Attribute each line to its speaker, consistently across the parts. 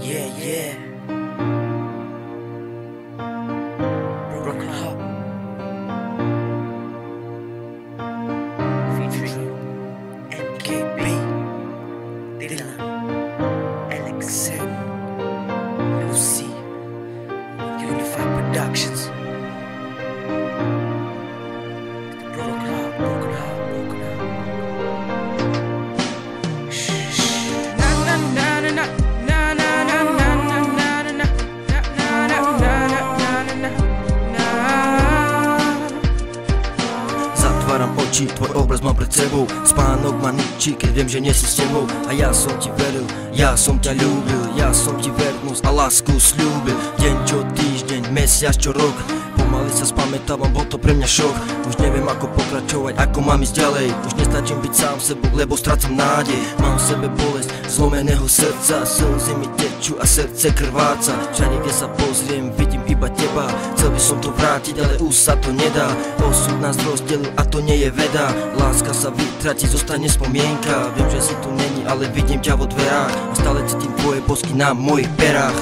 Speaker 1: Yeah. Broken Heart featuring MKB, Dylan, Alexen, Lucy, Unified Productions. Broken Heart.
Speaker 2: Zatváram oči, tvoj obraz mám pred sebou. Spánok ma ničí, keď viem, že nie si s tebou. A ja som ti veril, ja som ťa ľúbil, ja som ti vernosť a lásku sľúbil. Deň čo týždeň, mesiac čo rok, pomaly sa spamätávam, bol to pre mňa šok. Už neviem ako pokračovať, ako mám ísť ďalej. Už nestačím byť sám sebou, lebo strácam nádej. Mám v sebe bolesť zlomeného srdca, slzy mi tečú a srdce krváca. Všade kde sa pozriem, vidím iba teba. Chcel by som to vrátiť, ale už sa to nedá. Osud nás rozdelil a to nie je veda. Láska sa vytratí, zostane spomienka. Viem, že si tu není, ale vidím ťa vo dverách a stále cítim tvoje bosky na mojich perách.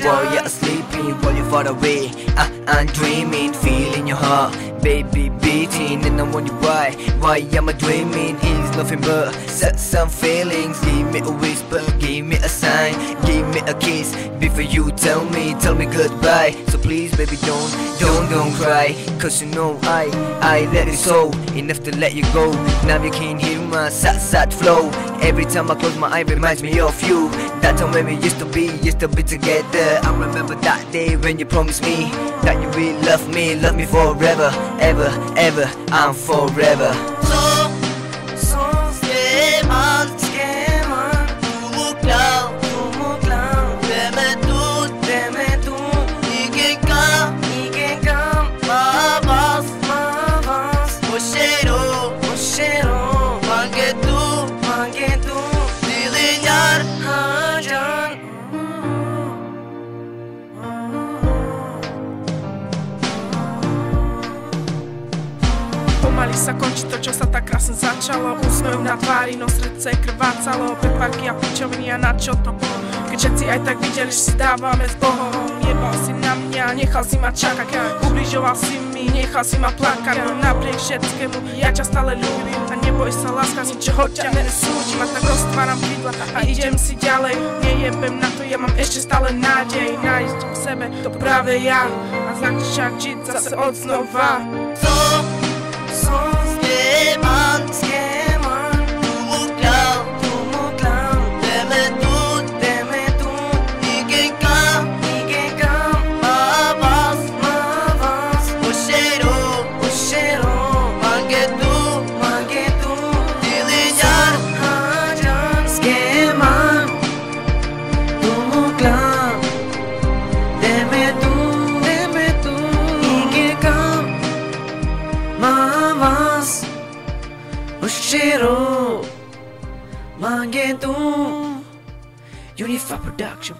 Speaker 3: While you're sleeping, while you're far away, I'm dreaming, feeling your heart, baby beating, and I wonder why am I dreaming? It's nothing but some feelings. Give me a whisper, give me a sign, give me a kiss before you tell me goodbye. So please, baby, don't cry, cause you know I let it so enough to let you go. Now you can hear my sad flow. Every time I close my eye, reminds me of you. That time when we used to be together. I remember that day when you promised me that you will love me forever, ever, I'm forever.
Speaker 4: Pomaly sa končí to, čo sa tak krásne začalo. Úsmev na tvári, no srdce krvácalo. Prepárky a pičoviny a na čo to bolo? Keď všetci aj tak videli, že si dávame s Bohom. Jebal si na mňa, nechal si ma čakať. Ubližoval si mi, nechal si ma plakať. No napriek všetkému, ja ťa stále ľúbim. A neboj sa, láska, z ničoho ťa nesúdim. A tak roztváram krídla a idem si ďalej. Nejebem na to, ja mám ešte stále nádej. Nájsť v sebe to práve ja a začať žiť zase od znova.
Speaker 1: Shiro Mangetu Unified Production.